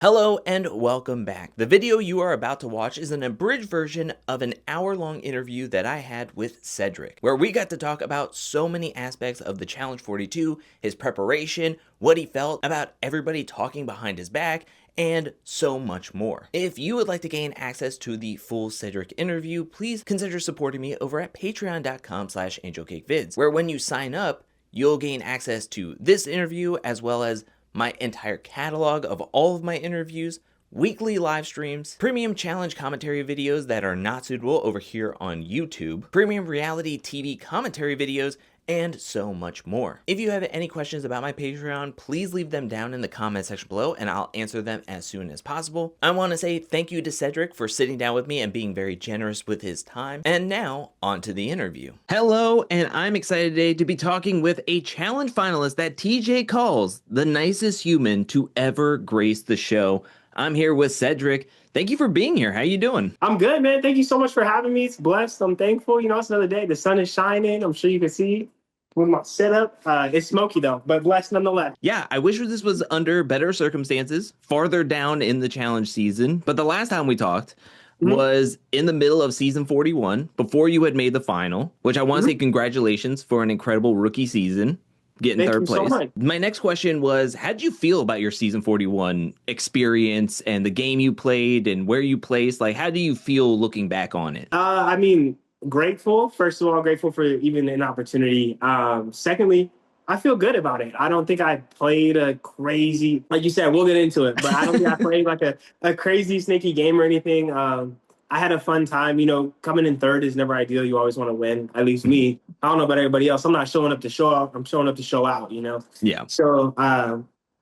Hello and welcome back. The video you are about to watch is an abridged version of an hour-long interview that I had with Cedric, where we got to talk about so many aspects of the Challenge 42, his preparation, what he felt about everybody talking behind his back, and so much more. If you would like to gain access to the full Cedric interview, please consider supporting me over at patreon.com/angelcakevids, where when you sign up, you'll gain access to this interview as well as my entire catalog of all of my interviews, weekly live streams, premium challenge commentary videos that are not suitable over here on YouTube, premium reality TV commentary videos, and so much more. If you have any questions about my Patreon, please leave them down in the comment section below and I'll answer them as soon as possible. I want to say thank you to Cedric for sitting down with me and being very generous with his time. And now, on to the interview. Hello, and I'm excited today to be talking with a challenge finalist that TJ calls the nicest human to ever grace the show. I'm here with Cedric. Thank you for being here. How you doing? I'm good, man. Thank you so much for having me. It's blessed. I'm thankful. You know, it's another day. The sun is shining. I'm sure you can see with my setup. It's smoky though, but blessed nonetheless. Yeah, I wish this was under better circumstances, farther down in the challenge season. But the last time we talked was in the middle of season 41, before you had made the final, which I want to say congratulations for an incredible rookie season. Getting third place. So my next question was, how did you feel about your season 41 experience and the game you played and where you placed? Like, how do you feel looking back on it? I mean, grateful. First of all, grateful for even an opportunity. Secondly, I feel good about it. I don't think I played a crazy, like you said, we'll get into it, but I don't think I played like a crazy snaky game or anything. I had a fun time. You know, coming in third is never ideal. You always want to win. At least me. I don't know about everybody else. I'm not showing up to show out. I'm showing up to show out, you know? Yeah. So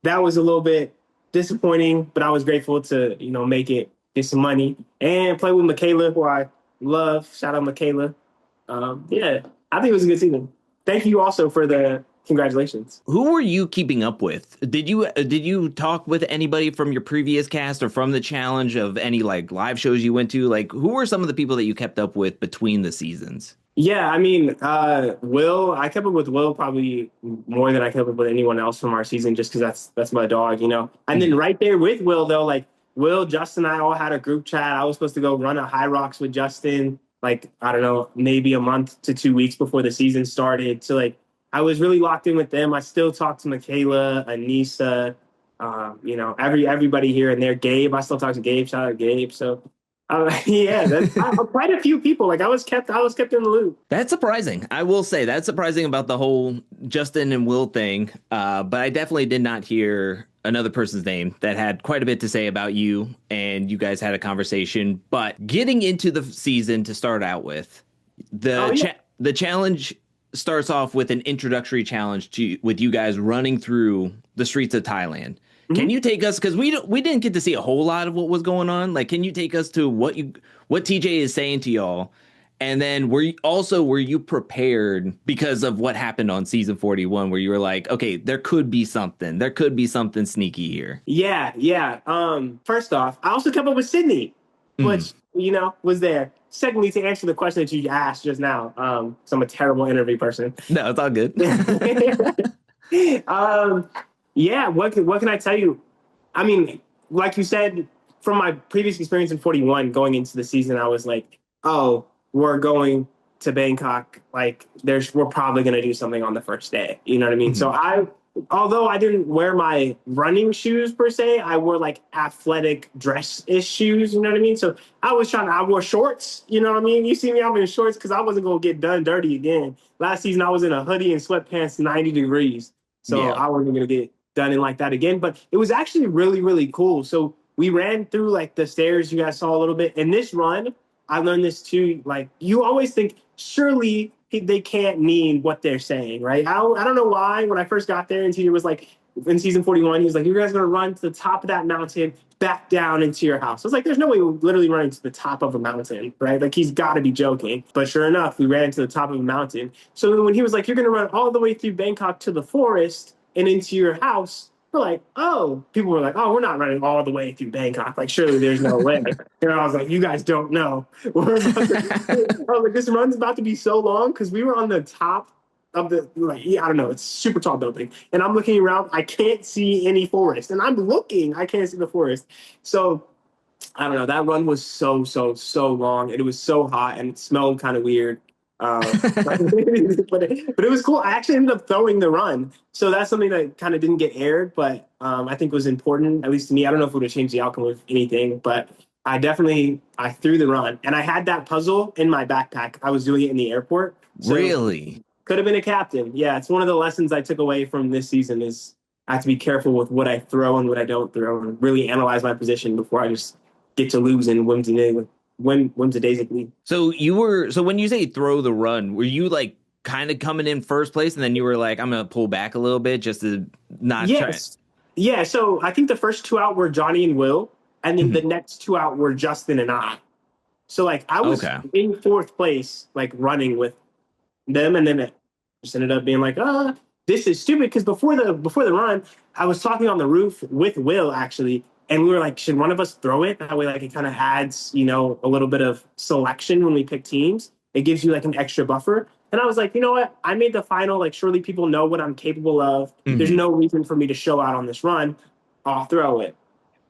that was a little bit disappointing, but I was grateful to, you know, make it, get some money, and play with Michaela, who I love. Shout out Michaela. Yeah, I think it was a good season. Thank you also for the congratulations. Who were you keeping up with? Did you talk with anybody from your previous cast or from the challenge of any like live shows you went to? Like, who were some of the people that you kept up with between the seasons? Yeah, I mean, Will, I kept up with Will probably more than I kept up with anyone else from our season, just because that's my dog, you know? And then right there with Will, though, like Will, Justin, and I all had a group chat. I was supposed to go run a High Rocks with Justin, like, I don't know, maybe a month to 2 weeks before the season started. So, like, I was really locked in with them. I still talk to Michaela, Anissa, you know, everybody here and there. Gabe, I still talk to Gabe. Shout out Gabe. So, yeah, that's quite a few people. Like I was kept in the loop. That's surprising. I will say that's surprising about the whole Justin and Will thing. But I definitely did not hear another person's name that had quite a bit to say about you, and you guys had a conversation. But getting into the season to start out with, the challenge starts off with an introductory challenge with you guys running through the streets of Thailand. Can you take us, because we didn't get to see a whole lot of what was going on. Like, can you take us to what TJ is saying to y'all? And then were you prepared because of what happened on season 41, where you were like, okay, there could be something sneaky here? Yeah. First off, I also kept up with Sydney, which, you know, was there. Secondly, to answer the question that you asked just now, so I'm a terrible interview person. No, it's all good. Yeah, what can I tell you? I mean, like you said, from my previous experience in 41 going into the season, I was like, oh, we're going to Bangkok. Like, we're probably going to do something on the first day. You know what I mean? So although I didn't wear my running shoes per se, I wore like athletic dress-ish shoes. You know what I mean? So I wore shorts. You know what I mean? You see me, I'm in shorts because I wasn't going to get done dirty again. Last season, I was in a hoodie and sweatpants, 90 degrees. So yeah. I wasn't going to get done in like that again, but it was actually really, really cool. So we ran through like the stairs you guys saw a little bit. In this run, I learned this too. Like, you always think, surely they can't mean what they're saying, right? I don't know why. When I first got there, and TJ was like, in season 41, he was like, you guys are going to run to the top of that mountain, back down into your house. I was like, there's no way we're literally running to the top of a mountain, right? Like, he's got to be joking. But sure enough, we ran to the top of a mountain. So when he was like, you're going to run all the way through Bangkok to the forest and into your house, we're like, oh, people were like, oh, we're not running all the way through Bangkok. Like, surely there's no way. And I was like, you guys don't know. I was like, this run's about to be so long, because we were on the top of the, like, yeah, I don't know, it's a super tall building. And I'm looking around, I can't see any forest. And I'm looking, I can't see the forest. So I don't know. That run was so long, and it was so hot, and it smelled kind of weird. But it was cool. I actually ended up throwing the run, so that's something that kind of didn't get aired, but I think was important, at least to me. I don't know if it would have changed the outcome of anything, but I threw the run, and I had that puzzle in my backpack. I was doing it in the airport, so Really? could have been a captain. Yeah, it's one of the lessons I took away from this season is I have to be careful with what I throw and what I don't throw, and really analyze my position before I just get to lose in whimsy-daisically. So when you say throw the run, were you like kind of coming in first place and then you were like, I'm gonna pull back a little bit just to not try? Yes. Yeah, so I think the first two out were Johnny and Will, and then the Mhm. next two out were Justin and I. So like I was Okay. in fourth place, like running with them, and then it just ended up being like, this is stupid. Because before the run, I was talking on the roof with Will actually, and we were like, should one of us throw it? That way, like it kind of adds, a little bit of selection when we pick teams. It gives you like an extra buffer. And I was like, you know what? I made the final. Like, surely people know what I'm capable of. There's Mhm. no reason for me to show out on this run. I'll throw it.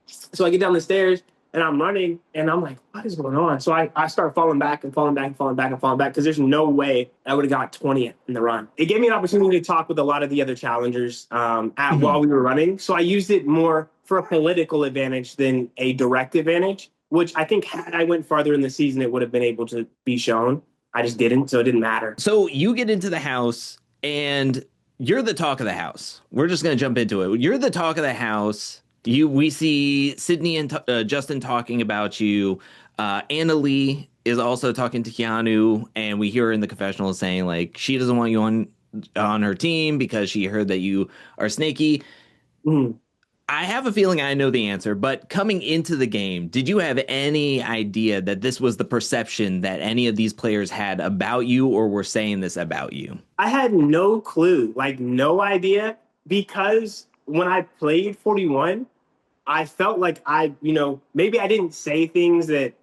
So I get down the stairs and I'm running and I'm like, what is going on? So I start falling back and falling back and falling back and falling back because there's no way I would have got 20th in the run. It gave me an opportunity to talk with a lot of the other challengers while Mhm. we were running. So I used it more for a political advantage than a direct advantage, which I think had I went farther in the season, it would have been able to be shown. I just didn't, so it didn't matter. So you get into the house and you're the talk of the house. We're just gonna jump into it. You're the talk of the house. We see Sydney and Justin talking about you. Anna Lee is also talking to Keanu, and we hear her in the confessional saying like she doesn't want you on her team because she heard that you are snaky. Mm. I have a feeling I know the answer, but coming into the game, did you have any idea that this was the perception that any of these players had about you or were saying this about you? I had no clue, like no idea, because when I played 41, I felt like maybe I didn't say things that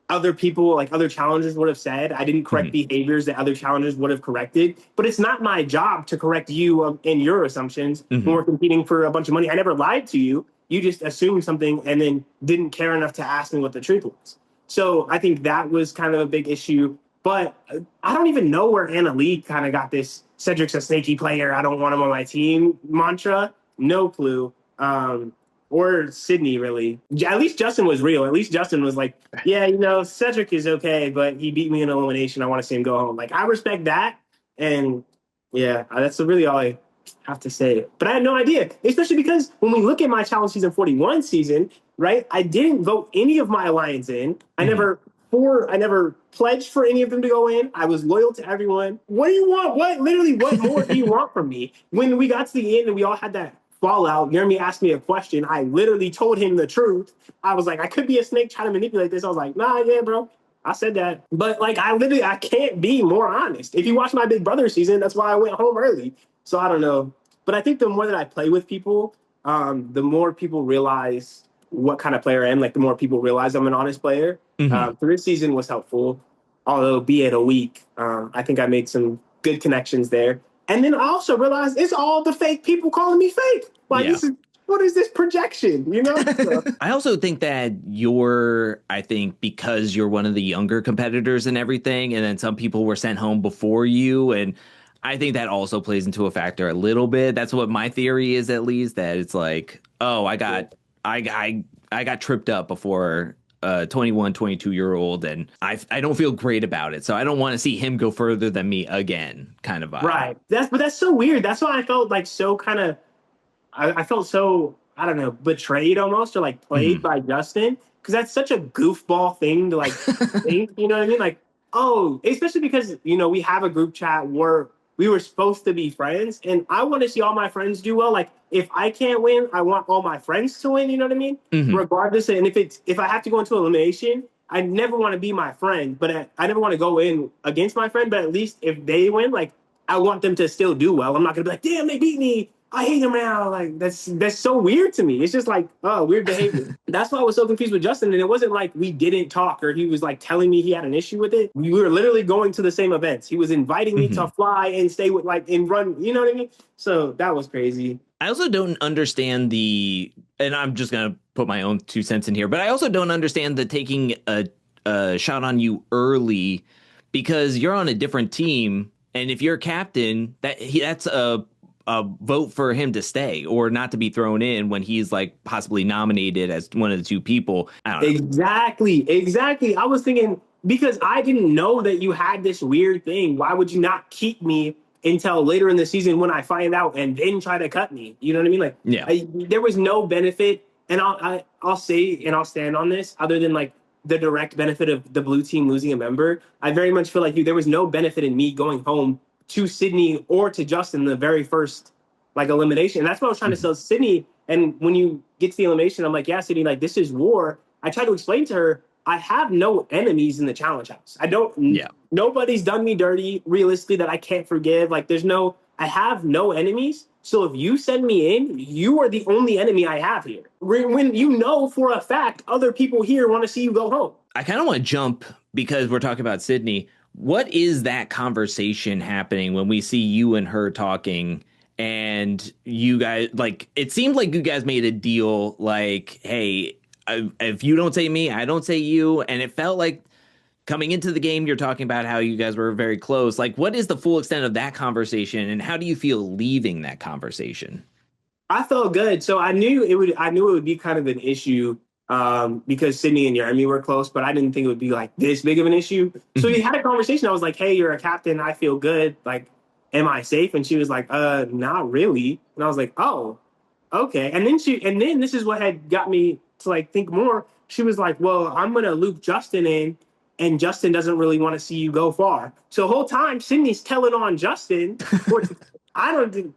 other people, like other challengers would have said. I didn't correct Mhm. behaviors that other challengers would have corrected. But it's not my job to correct you in your assumptions when Mhm. we're competing for a bunch of money. I never lied to you. You just assumed something and then didn't care enough to ask me what the truth was. So I think that was kind of a big issue. But I don't even know where Anna Lee kind of got this Cedric's a snaky player. I don't want him on my team mantra. No clue. Or Sydney, really. At least Justin was real. At least Justin was like, yeah, Cedric is okay, but he beat me in elimination. I want to see him go home. Like, I respect that. And yeah, that's really all I have to say. But I had no idea, especially because when we look at my challenge season 41 season, right, I didn't vote any of my alliance in. Mhm. I never pledged for any of them to go in. I was loyal to everyone. What do you want? What more do you want from me? When we got to the end and we all had that fallout, Jeremy asked me a question. I literally told him the truth. I was like, I could be a snake trying to manipulate this. I was like, nah, yeah, bro. I said that. But like, I can't be more honest. If you watch my Big Brother season, that's why I went home early. So I don't know. But I think the more that I play with people, the more people realize what kind of player I am. Like the more people realize I'm an honest player. Mhm. So this season was helpful. Although be it a week, I think I made some good connections there. And then I also realized it's all the fake people calling me fake. Like Yeah. what is this projection? So, I also think that I think because you're one of the younger competitors and everything, and then some people were sent home before you, and I think that also plays into a factor a little bit. That's what my theory is, at least, that it's like, oh, yeah. I got tripped up before a 21, 22-year-old, and I don't feel great about it. So I don't want to see him go further than me again, kind of vibe. Right. That's so weird. That's why I felt like so kind of I felt so, I don't know, betrayed almost or like played Mhm. by Justin because that's such a goofball thing to like think, you know what I mean? Like, oh, especially because, we have a group chat where we were supposed to be friends and I want to see all my friends do well. Like, if I can't win, I want all my friends to win, you know what I mean? Mhm. Regardless. And if I have to go into elimination, I never want to be my friend, but I never want to go in against my friend. But at least if they win, like, I want them to still do well. I'm not going to be like, damn, they beat me. I hate him now. Like that's so weird to me. It's just like, oh, weird behavior. That's why I was so confused with Justin. And it wasn't like we didn't talk or he was like telling me he had an issue with it. We were literally going to the same events. He was inviting me to fly and stay with like and run, you know what I mean? So that was crazy. I also don't understand and I'm just gonna put my own 2 cents in here, but I also don't understand the taking a shot on you early because you're on a different team, and if you're captain, that's a vote for him to stay or not to be thrown in when he's like possibly nominated as one of the two people. I don't know. Exactly. I was thinking because I didn't know that you had this weird thing. Why would you not keep me until later in the season when I find out and then try to cut me? You know what I mean? Like, Yeah. there was no benefit, and I'll say and I'll stand on this other than like the direct benefit of the blue team losing a member. I very much feel like there was no benefit in me going home to Sydney or to Justin the very first like elimination. And that's what I was trying to sell Sydney. And when you get to the elimination, I'm like, yeah, Sydney, like this is war. I tried to explain to her, I have no enemies in the challenge house. I don't, Yeah. Nobody's done me dirty realistically that I can't forgive. Like I have no enemies. So if you send me in, you are the only enemy I have here. When you know for a fact other people here want to see you go home. I kind of want to jump because we're talking about Sydney. What is that conversation happening when we see you and her talking and you guys like it seemed like you guys made a deal like, hey, if you don't say me, I don't say you. And it felt like coming into the game, you're talking about how you guys were very close. Like, what is the full extent of that conversation and how do you feel leaving that conversation? I felt good. So I knew it would be kind of an issue because Sydney and Jeremy were close, but I didn't think it would be like this big of an issue. So we had a conversation. I was like, hey, you're a captain. I feel good. Like, am I safe? And she was like, not really. And I was like, oh, okay. And then this is what had got me to like think more. She was like, well, I'm going to loop Justin in and Justin doesn't really want to see you go far. So the whole time Sydney's telling on Justin, which I don't think,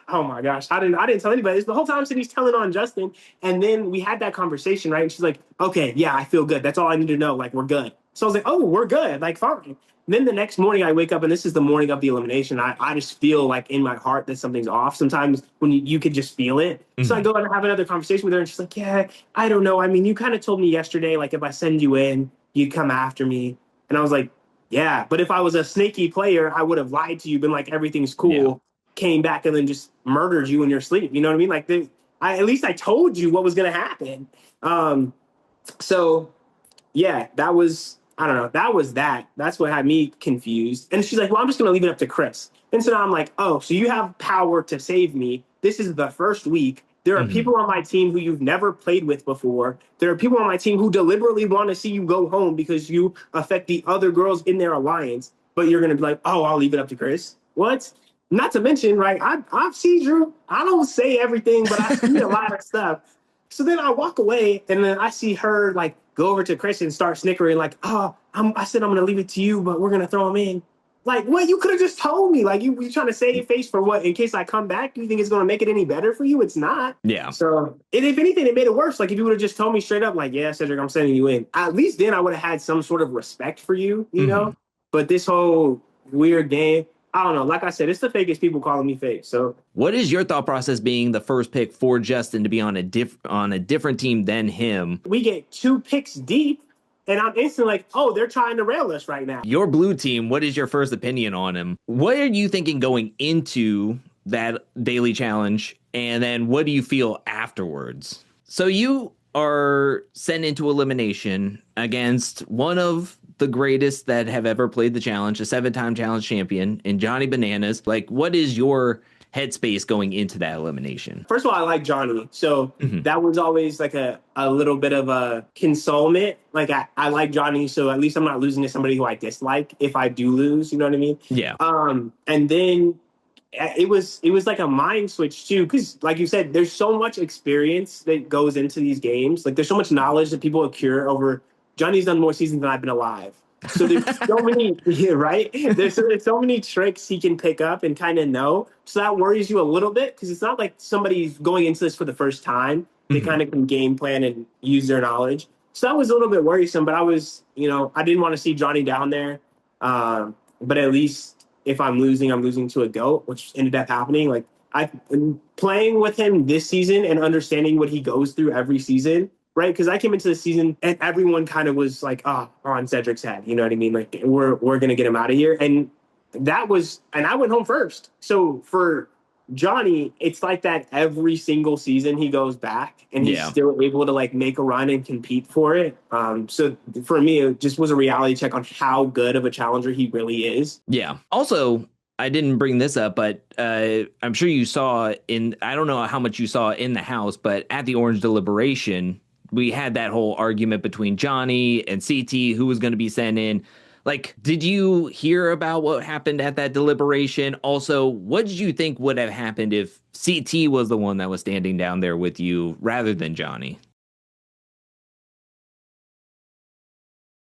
oh my gosh, I didn't tell anybody this. The whole time Sydney's telling on Justin. And then we had that conversation, right? And she's like, okay, yeah, I feel good. That's all I need to know. Like, we're good. So I was like, oh, we're good. Like, fine. And then the next morning I wake up and this is the morning of the elimination. I just feel like in my heart that something's off. Sometimes when you could just feel it. So I go and have another conversation with her and she's like, yeah, I don't know. I mean, you kind of told me yesterday, like if I send you in, you'd come after me. And I was like, yeah, but if I was a snaky player, I would have lied to you, been like, everything's cool. Yeah. Came back and then just murdered you in your sleep. You know what I mean? Like, at least I told you what was going to happen. So, yeah, that was, I don't know. That was that. That's what had me confused. And she's like, well, I'm just going to leave it up to Chris. And so now I'm like, oh, so you have power to save me. This is the first week. There are people on my team who you've never played with before. There are people on my team who deliberately want to see you go home because you affect the other girls in their alliance. But you're going to be like, oh, I'll leave it up to Chris. What? Not to mention, right, I've seen Drew. I don't say everything, but I see a lot of stuff. So then I walk away, and then I see her, like, go over to Chris and start snickering, like, oh, I said I'm going to leave it to you, but we're going to throw him in. Like, what? You could have just told me. Like, you trying to save face for what? In case I come back, you think it's going to make it any better for you? It's not. Yeah. So, and if anything, it made it worse. Like, if you would have just told me straight up, like, yeah, Cedric, I'm sending you in. At least then I would have had some sort of respect for you, you know? But this whole weird game, I don't know. Like I said, it's the fakest people calling me fake. So, what is your thought process being the first pick for Justin to be on a different team than him? We get 2 picks deep, and I'm instantly like, oh, they're trying to rail us right now. Your blue team, what is your first opinion on him? What are you thinking going into that daily challenge? And then what do you feel afterwards? So you are sent into elimination against one of the greatest that have ever played the challenge, a 7-time challenge champion, in Johnny Bananas. Like, what is your headspace going into that elimination? First of all, I like Johnny. So that was always like a little bit of a consolement. Like, I like Johnny, so at least I'm not losing to somebody who I dislike if I do lose, you know what I mean? Yeah. And then it was like a mind switch too, because like you said, there's so much experience that goes into these games. Like, there's so much knowledge that people accrue over. Johnny's done more seasons than I've been alive. So there's so many, right? There's so many tricks he can pick up and kind of know. So that worries you a little bit because it's not like somebody's going into this for the first time. They kind of can game plan and use their knowledge. So that was a little bit worrisome, but I was, I didn't want to see Johnny down there. But at least if I'm losing to a GOAT, which ended up happening. Like, Playing with him this season and understanding what he goes through every season, right? Because I came into the season and everyone kind of was like, "Oh, on Cedric's head," you know what I mean? Like we're gonna get him out of here, and I went home first. So for Johnny, it's like that every single season he goes back and he's Yeah. still able to like make a run and compete for it. So for me, it just was a reality check on how good of a challenger he really is. Yeah. Also, I didn't bring this up, but I'm sure you saw I don't know how much you saw in the house, but at the Orange Deliberation, we had that whole argument between Johnny and CT, who was going to be sent in. Like, did you hear about what happened at that deliberation? Also, what did you think would have happened if CT was the one that was standing down there with you rather than Johnny?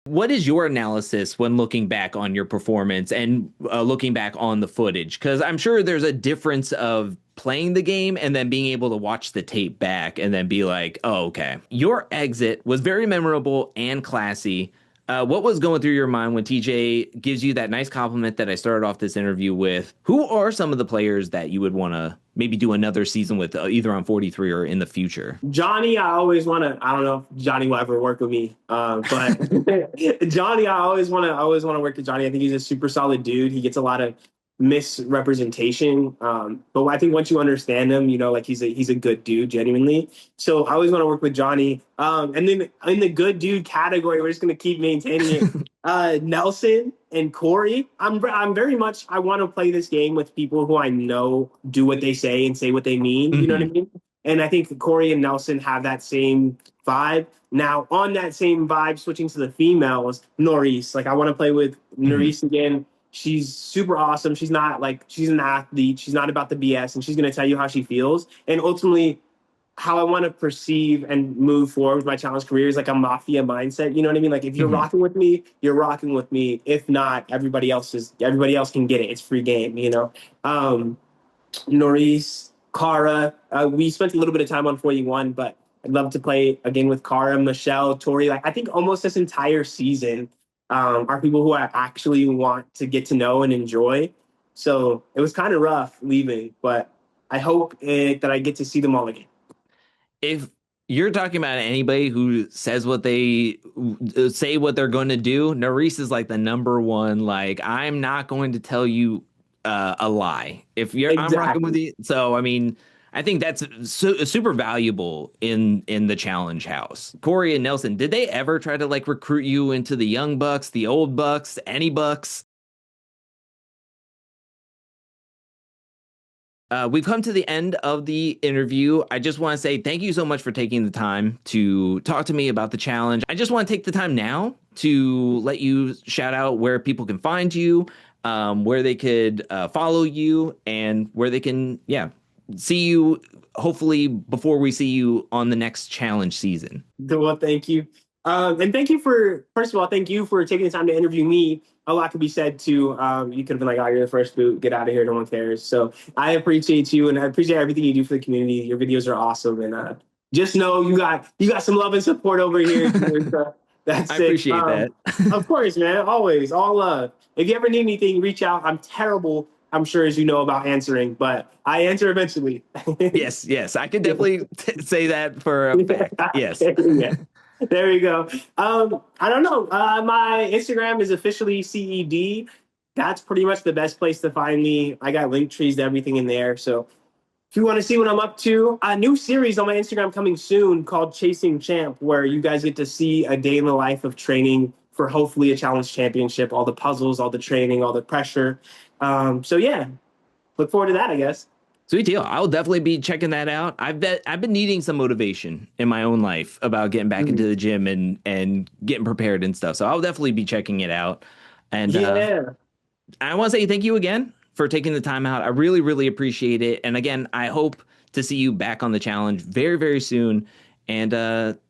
What is your analysis when looking back on your performance and looking back on the footage? Because I'm sure there's a difference of playing the game and then being able to watch the tape back and then be like, oh, okay. Your exit was very memorable and classy. What was going through your mind when TJ gives you that nice compliment that I started off this interview with? Who are some of the players that you would want to maybe do another season with, either on 43 or in the future? Johnny, I always want to. I don't know if Johnny will ever work with me, but Johnny, I always want to work with Johnny. I think he's a super solid dude. He gets a lot of misrepresentation, but I think once you understand him, you know, like he's a good dude, genuinely. So I always want to work with Johnny. And then in the good dude category, we're just gonna keep maintaining it. Nelson and Corey. I'm very much. I want to play this game with people who I know do what they say and say what they mean. You know what I mean? And I think Corey and Nelson have that same vibe. Now, on that same vibe, switching to the females, Norris. Like, I want to play with Norris again. She's super awesome. She's an athlete. She's not about the BS, and she's going to tell you how she feels. And ultimately, how I want to perceive and move forward with my challenge career is like a mafia mindset. You know what I mean? Like, if you're rocking with me, you're rocking with me. If not, everybody else can get it. It's free game, you know? Norris, Kara. We spent a little bit of time on 41, but I'd love to play again with Kara, Michelle, Tori. Like, I think almost this entire season are people who I actually want to get to know and enjoy. So it was kind of rough leaving, but I hope that I get to see them all again. If you're talking about anybody who says what they say, what they're going to do, Nerys is like the number one. Like, I'm not going to tell you a lie. If you're, Exactly. I'm rocking with you. So, I mean, I think that's super valuable in the challenge house. Corey and Nelson, did they ever try to like recruit you into the young bucks, the old bucks, any bucks? We've come to the end of the interview. I just want to say thank you so much for taking the time to talk to me about the challenge. I just want to take the time now to let you shout out where people can find you, where they could follow you, and where they can, see you hopefully before we see you on the next challenge season. Well, thank you. And first of all, thank you for taking the time to interview me. A lot could be said too. You could have been like, oh, you're the first boot, get out of here, no one cares. So I appreciate you and I appreciate everything you do for the community. Your videos are awesome. And just know you got some love and support over here. That's I appreciate that. Of course, man. Always, all love. If you ever need anything, reach out. I'm terrible, I'm sure, as you know, about answering, but I answer eventually. Yes. I can definitely say that for a fact. Yes. Yeah. There you go. I don't know. My Instagram is officially CED. That's pretty much the best place to find me. I got link trees to everything in there. So if you want to see what I'm up to, a new series on my Instagram coming soon called Chasing Champ, where you guys get to see a day in the life of training for hopefully a challenge championship, all the puzzles, all the training, all the pressure. So yeah, look forward to that, I guess. Sweet deal. I'll definitely be checking that out. I've been needing some motivation in my own life about getting back into the gym and getting prepared and stuff. So I'll definitely be checking it out. And I want to say thank you again for taking the time out. I really, really appreciate it. And again, I hope to see you back on the challenge very, very soon. And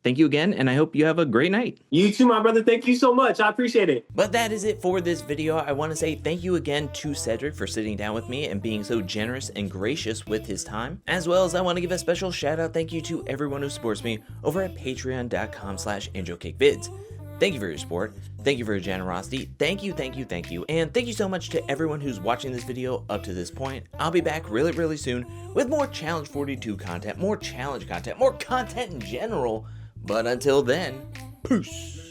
thank you again, and I hope you have a great night. You too, my brother. Thank you so much. I appreciate it. But that is it for this video. I want to say thank you again to Cedric for sitting down with me and being so generous and gracious with his time. As well as I want to give a special shout out thank you to everyone who supports me over at patreon.com/AngelCakeVids. Thank you for your support. Thank you for your generosity. Thank you, thank you, thank you. And thank you so much to everyone who's watching this video up to this point. I'll be back really soon with more Challenge 42 content, more challenge content, more content in general. But until then, peace.